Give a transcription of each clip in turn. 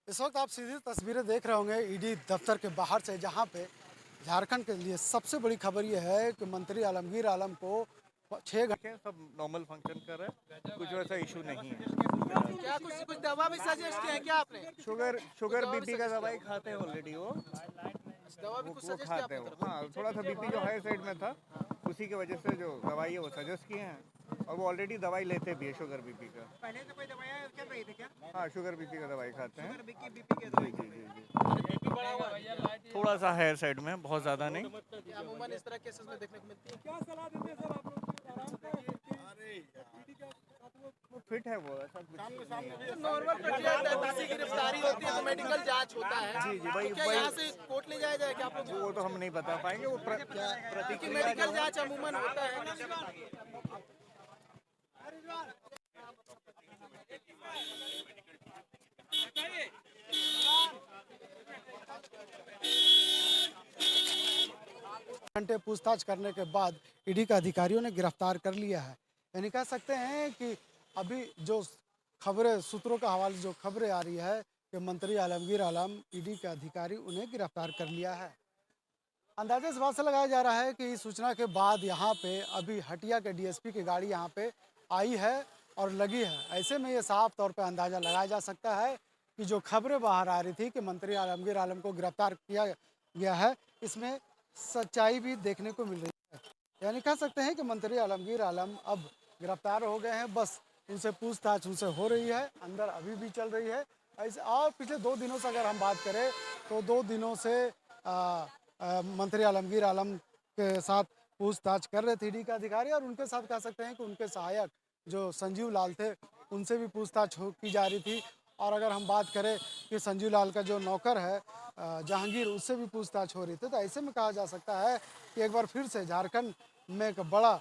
इस वक्त आप सीधी तस्वीरें देख रहे होंगे ईडी दफ्तर के बाहर से, जहां पे झारखंड के लिए सबसे बड़ी खबर यह है कि मंत्री आलमगीर आलम को 6 घंटे। देखें सब नॉर्मल फंक्शन कर रहे हैं, कुछ वैसा इशू नहीं है। क्या कुछ कुछ दवा भी सजेस्ट किया है क्या आपने? शुगर बीपी का दवाई खाते हैं ऑलरेडी दवा भी कुछ वो सजेस्ट किया खाते आपने हैं। तरफ हाँ, थोड़ा सा बीपी जो हाई साइड में था, उसी की वजह से जो दवाई है वो सजेस्ट किए हैं, और वो ऑलरेडी दवाई लेते भी है शुगर बीपी का। पहले से कोई दवाइयाँ चल रही थी क्या? हाँ, शुगर बीपी का दवाई खाते हैं। बीपी के दवाई बीपी बढ़ा हुआ है। थोड़ा सा हायर साइड में, बहुत ज़्यादा नहीं। अमूमन इस तरह केसेस में देखने को मिलती है। क्या सलाह देते हैं सर आप वो फिट है, वो ऐसा कुछ नहीं है। नॉर्मल प्रक्रिया है, किसी की गिरफ्तारी होती है तो मेडिकल जांच होता है। जी जी, तो क्या यहाँ से कोर्ट ले जाया जाए क्या आप लोग? वो तो हम नहीं बता पाएंगे, वो प्रतिक्रिया मेडिकल जांच अमूमन होता है। घंटे पूछताछ करने के बाद ईडी के अधिकारियों ने गिरफ्तार कर लिया है। यानी कह सकते हैं कि अभी जो खबरें, सूत्रों का हवाले जो खबरें आ रही है कि मंत्री आलमगीर आलम, ईडी के अधिकारी उन्हें गिरफ्तार कर लिया है। अंदाजा इस बात से लगाया जा रहा है कि इस सूचना के बाद यहाँ पे अभी हटिया के डीएसपी की गाड़ी यहाँ पे आई है और लगी है। ऐसे में ये साफ तौर पे अंदाजा लगाया जा सकता है कि जो खबरें बाहर आ रही थी कि मंत्री आलमगीर आलम को गिरफ्तार किया गया है, इसमें सच्चाई भी देखने को मिल रही है। यानी कह सकते हैं कि मंत्री आलमगीर आलम अब गिरफ्तार हो गए हैं, बस उनसे पूछताछ उनसे हो रही है, अंदर अभी भी चल रही है। ऐसे और पिछले 2 दिनों से अगर हम बात करें तो 2 दिनों से मंत्री आलमगीर आलम के साथ पूछताछ कर रहे थे ईडी के अधिकारी, और उनके साथ कह सकते हैं कि उनके सहायक जो संजीव लाल थे उनसे भी पूछताछ की जा रही थी। और अगर हम बात करें कि संजीव लाल का जो नौकर है जहांगीर, उससे भी पूछताछ हो रही थी। तो ऐसे में कहा जा सकता है कि एक बार फिर से झारखंड में एक बड़ा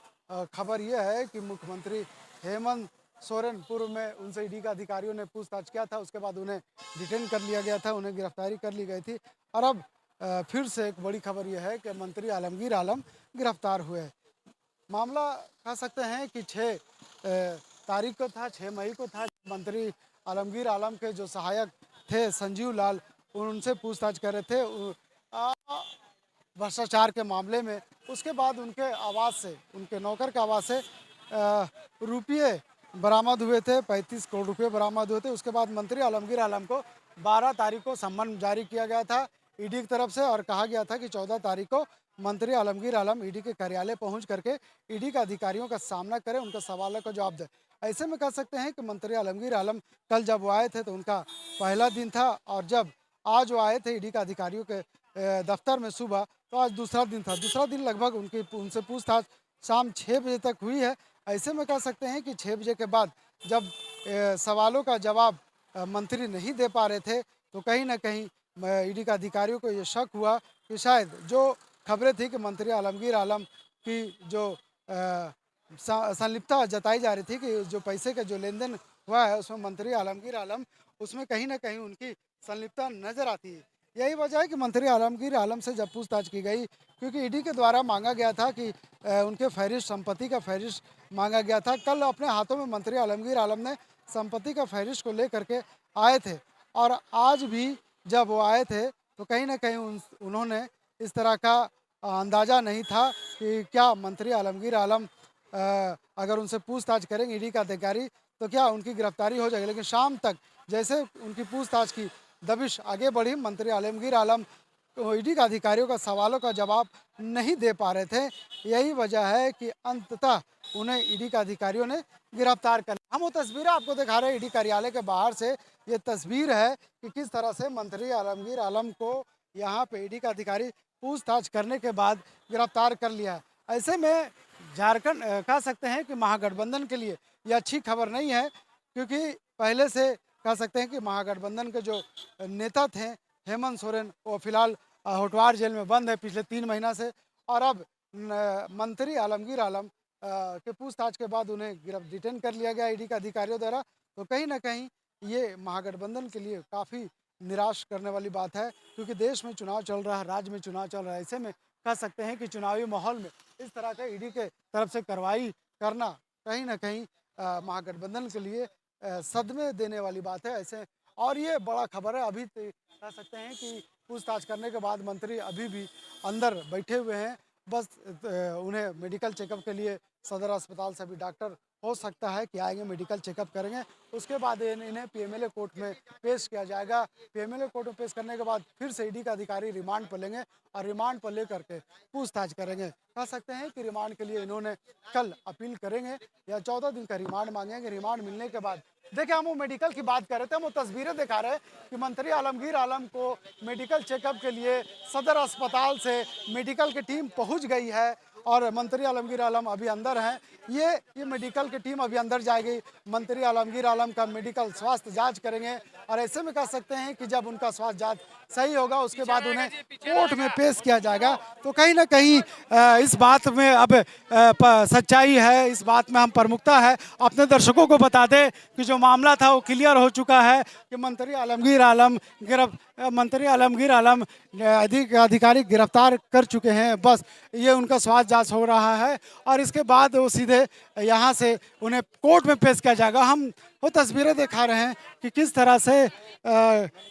खबर यह है कि मुख्यमंत्री हेमंत सोरेन, पूर्व में उनसे ईडी के अधिकारियों ने पूछताछ किया था, उसके बाद उन्हें डिटेन कर लिया गया था, उन्हें गिरफ्तारी कर ली गई थी। और अब फिर से एक बड़ी खबर यह है कि मंत्री आलमगीर आलम गिरफ्तार हुए। मामला कह सकते हैं कि 6 तारीख को था, 6 मई को था। मंत्री आलमगीर आलम के जो सहायक थे संजीव लाल, उनसे पूछताछ कर रहे थे भ्रष्टाचार के मामले में। उसके बाद उनके आवास से, उनके नौकर के आवास से रुपये बरामद हुए थे, 35 करोड़ रुपये बरामद हुए थे। उसके बाद मंत्री आलमगीर आलम को 12 तारीख को सम्मन जारी किया गया था ईडी की तरफ से, और कहा गया था कि 14 तारीख को मंत्री आलमगीर आलम ईडी के कार्यालय पहुंच करके ईडी के अधिकारियों का सामना करें, उनके सवालों का जवाब दें। ऐसे में कह सकते हैं कि मंत्री आलमगीर आलम कल जब वो आए थे तो उनका पहला दिन था, और जब आज वो आए थे ईडी के अधिकारियों के दफ्तर में सुबह, तो आज दूसरा दिन था। दूसरा दिन लगभग उनसे पूछताछ शाम 6 बजे तक हुई है। ऐसे में कह सकते हैं कि 6 बजे के बाद जब सवालों का जवाब मंत्री नहीं दे पा रहे थे, तो कहीं ना कहीं ईडी के अधिकारियों को ये शक हुआ कि शायद जो खबरें थी कि मंत्री आलमगीर आलम की जो संलिप्तता जताई जा रही थी कि जो पैसे का जो लेन देन हुआ है उसमें मंत्री आलमगीर आलम, उसमें कहीं ना कहीं उनकी संलिप्तता नजर आती है। यही वजह है कि मंत्री आलमगीर आलम से जब पूछताछ की गई, क्योंकि ईडी के द्वारा मांगा गया था कि उनके फहरिस्त, संपत्ति का फहरिस्त मांगा गया था। कल अपने हाथों में मंत्री आलमगीर आलम ने संपत्ति का फहरिस्त को लेकर के आए थे, और आज भी जब वो आए थे तो कहीं ना कहीं उन्होंने इस तरह का अंदाज़ा नहीं था कि क्या मंत्री आलमगीर आलम अगर उनसे पूछताछ करेंगे ईडी का अधिकारी तो क्या उनकी गिरफ्तारी हो जाएगी। लेकिन शाम तक जैसे उनकी पूछताछ की दबिश आगे बढ़ी, मंत्री आलमगीर आलम ईडी के अधिकारियों का सवालों का जवाब नहीं दे पा रहे थे। यही वजह है कि अंततः उन्हें ईडी के अधिकारियों ने गिरफ्तार कर लिया। हम वो तस्वीरें आपको दिखा रहे हैं ईडी कार्यालय के बाहर से। ये तस्वीर है कि किस तरह से मंत्री आलमगीर आलम को यहाँ पे ईडी का अधिकारी पूछताछ करने के बाद गिरफ्तार कर लिया है। ऐसे में झारखंड कह सकते हैं कि महागठबंधन के लिए ये अच्छी खबर नहीं है, क्योंकि पहले से कह सकते हैं कि महागठबंधन के जो नेता थे हेमंत सोरेन, वो फिलहाल होटवार जेल में बंद है पिछले 3 महीना से, और अब मंत्री आलमगीर आलम के पूछताछ के बाद उन्हें डिटेन कर लिया गया ईडी के अधिकारियों द्वारा। तो कहीं ना कहीं ये महागठबंधन के लिए काफ़ी निराश करने वाली बात है, क्योंकि देश में चुनाव चल रहा है, राज्य में चुनाव चल रहा है। ऐसे में कह सकते हैं कि चुनावी माहौल में इस तरह का ईडी के तरफ से कार्रवाई करना कहीं ना कहीं महागठबंधन के लिए सदमे देने वाली बात है। ऐसे और ये बड़ा खबर है। अभी कह सकते हैं कि पूछताछ करने के बाद मंत्री अभी भी अंदर बैठे हुए हैं। बस उन्हें मेडिकल चेकअप के लिए सदर अस्पताल से अभी डॉक्टर हो सकता है कि आएंगे, मेडिकल चेकअप करेंगे। उसके बाद इन्हें पीएमएलए कोर्ट में पेश किया जाएगा। पीएमएलए कोर्ट में पेश करने के बाद फिर से ईडी का अधिकारी रिमांड पर लेंगे और रिमांड पर लेकर के पूछताछ करेंगे। कह सकते हैं कि रिमांड के लिए इन्होंने कल अपील करेंगे या 14 दिन का रिमांड मांगेंगे। रिमांड मिलने के बाद देखिए, हम वो मेडिकल की बात कर रहे थे, हम वो तस्वीरें दिखा रहे हैं कि मंत्री आलमगीर आलम को मेडिकल चेकअप के लिए सदर अस्पताल से मेडिकल की टीम पहुंच गई है और मंत्री आलमगीर आलम अभी अंदर हैं। ये मेडिकल की टीम अभी अंदर जाएगी, मंत्री आलमगीर आलम का मेडिकल स्वास्थ्य जांच करेंगे और ऐसे में कह सकते हैं कि जब उनका स्वास्थ्य जांच सही होगा उसके बाद उन्हें कोर्ट में पेश किया जाएगा। तो कहीं ना कहीं इस बात में अब सच्चाई है, इस बात में हम प्रमुखता है। अपने दर्शकों को बता दें कि जो मामला था वो क्लियर हो चुका है कि मंत्री आलमगीर आलम अधिकारी गिरफ्तार कर चुके हैं। बस ये उनका स्वास्थ्य जांच हो रहा है और इसके बाद वो सीधे यहाँ से उन्हें कोर्ट में पेश किया जाएगा। हम वो तस्वीरें दिखा रहे हैं कि किस तरह से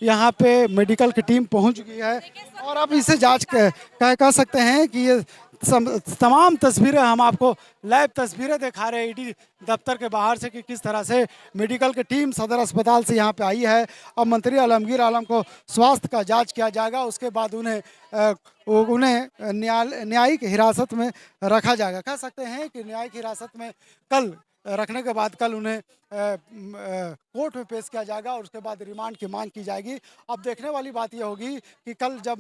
यहाँ पे मेडिकल की टीम पहुँच गई है और अब इसे जांच कह सकते हैं कि ये तमाम तस्वीरें हम आपको लाइव तस्वीरें दिखा रहे हैं ईडी दफ्तर के बाहर से कि किस तरह से मेडिकल की टीम सदर अस्पताल से यहाँ पे आई है और मंत्री आलमगीर आलम को स्वास्थ्य का जांच किया जाएगा। उसके बाद उन्हें न्यायिक हिरासत में रखा जाएगा। कह सकते हैं कि न्यायिक हिरासत में कल रखने के बाद कल उन्हें कोर्ट में पेश किया जाएगा और उसके बाद रिमांड की मांग की जाएगी। अब देखने वाली बात यह होगी कि कल जब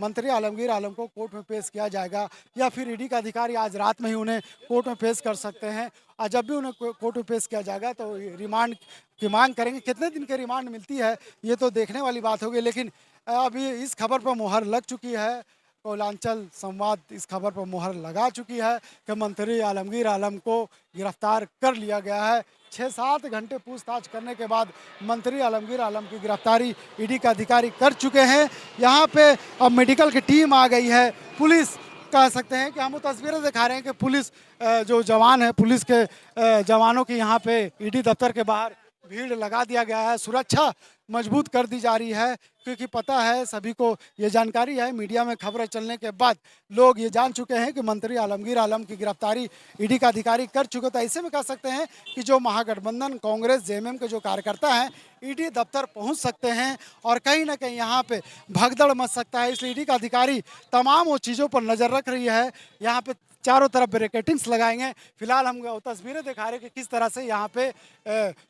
मंत्री आलमगीर आलम को कोर्ट में पेश किया जाएगा या फिर ईडी का अधिकारी आज रात में ही उन्हें कोर्ट में पेश कर सकते हैं और जब भी उन्हें कोर्ट में पेश किया जाएगा तो रिमांड की मांग करेंगे। कितने दिन की रिमांड मिलती है ये तो देखने वाली बात होगी, लेकिन अभी इस खबर पर मुहर लग चुकी है। कोलांचल संवाद इस खबर पर मुहर लगा चुकी है कि मंत्री आलमगीर आलम को गिरफ्तार कर लिया गया है। 6-7 घंटे पूछताछ करने के बाद मंत्री आलमगीर आलम की गिरफ्तारी ईडी के अधिकारी कर चुके हैं। यहाँ पे अब मेडिकल की टीम आ गई है। पुलिस कह सकते हैं कि हम वो तस्वीरें दिखा रहे हैं कि पुलिस जो जवान है, पुलिस के जवानों की यहाँ पे ईडी दफ्तर के बाहर भीड़ लगा दिया गया है। सुरक्षा मजबूत कर दी जा रही है क्योंकि पता है सभी को ये जानकारी है, मीडिया में खबरें चलने के बाद लोग ये जान चुके हैं कि मंत्री आलमगीर आलम की गिरफ्तारी ईडी का अधिकारी कर चुके। तो ऐसे में कह सकते हैं कि जो महागठबंधन कांग्रेस जेएमएम के जो कार्यकर्ता हैं ईडी दफ्तर पहुंच सकते हैं और कहीं ना कहीं यहाँ पे भगदड़ मच सकता है। इसलिए ईडी का अधिकारी तमाम वो चीज़ों पर नज़र रख रही है। यहाँ पे चारों तरफ बैरिकेडिंग्स लगाएंगे। फिलहाल हम तस्वीरें दिखा रहे हैं कि किस तरह से यहाँ पे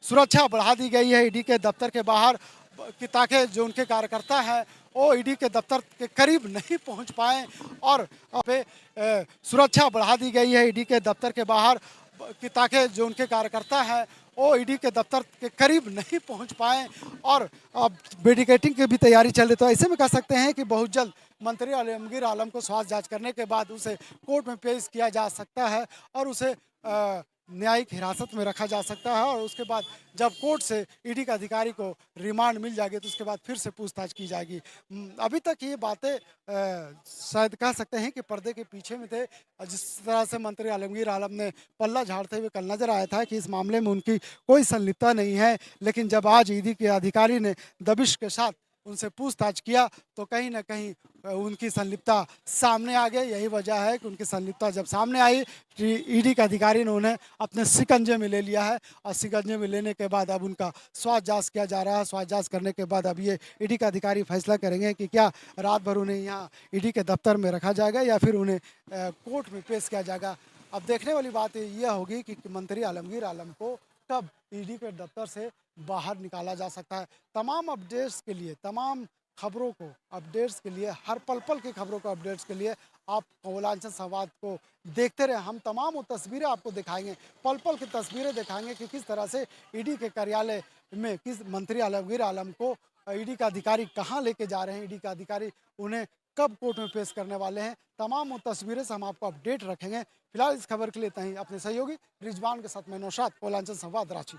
सुरक्षा बढ़ा दी गई है ईडी के दफ्तर के बाहर कि ताकि जो उनके कार्यकर्ता हैं वो ईडी के दफ्तर के करीब नहीं पहुँच पाएँ और पे सुरक्षा बढ़ा दी गई है ईडी के दफ्तर के बाहर कि ताकि जो उनके कार्यकर्ता हैं वो ईडी के दफ्तर के करीब नहीं पहुंच पाए और अब बैरिकेडिंग की भी तैयारी चल रही। तो ऐसे में कह सकते हैं कि बहुत जल्द मंत्री आलमगीर आलम को स्वास्थ्य जांच करने के बाद उसे कोर्ट में पेश किया जा सकता है और उसे न्यायिक हिरासत में रखा जा सकता है और उसके बाद जब कोर्ट से ईडी के अधिकारी को रिमांड मिल जाएगी तो उसके बाद फिर से पूछताछ की जाएगी। अभी तक ये बातें शायद कह सकते हैं कि पर्दे के पीछे में थे। जिस तरह से मंत्री आलमगीर आलम ने पल्ला झाड़ते हुए कल नजर आया था कि इस मामले में उनकी कोई संलिप्तता नहीं है, लेकिन जब आज ईडी के अधिकारी ने दबिश के साथ उनसे पूछताछ किया तो कहीं ना कहीं उनकी संलिप्तता सामने आ गई। यही वजह है कि उनकी संलिप्तता जब सामने आई ईडी के अधिकारी ने उन्हें अपने शिकंजे में ले लिया है और शिकंजे में लेने के बाद अब उनका स्वास्थ्य जांच किया जा रहा है। स्वास्थ्य जांच करने के बाद अब ये ईडी के अधिकारी फैसला करेंगे कि क्या रात भर उन्हें यहाँ ईडी के दफ्तर में रखा जाएगा या फिर उन्हें कोर्ट में पेश किया जाएगा। अब देखने वाली बात यह होगी कि मंत्री आलमगीर आलम को कब ईडी के दफ्तर से बाहर निकाला जा सकता है। तमाम अपडेट्स के लिए, तमाम खबरों को अपडेट्स के लिए, हर पल पल की खबरों को अपडेट्स के लिए आप कोलांचल संवाद को देखते रहे। हम तमाम वो तस्वीरें आपको दिखाएंगे, पल पल की तस्वीरें दिखाएंगे कि किस तरह से ईडी के कार्यालय में किस मंत्री आलमगीर आलम को ईडी का अधिकारी कहाँ लेके जा रहे हैं, ईडी का अधिकारी उन्हें कब कोर्ट में पेश करने वाले हैं। तमाम वो तस्वीरें से हम आपको अपडेट रखेंगे। फिलहाल इस खबर के लिए इतना ही। अपने सहयोगी रिजवान के साथ मैं नौशाद, कोलांचल संवाद, रांची।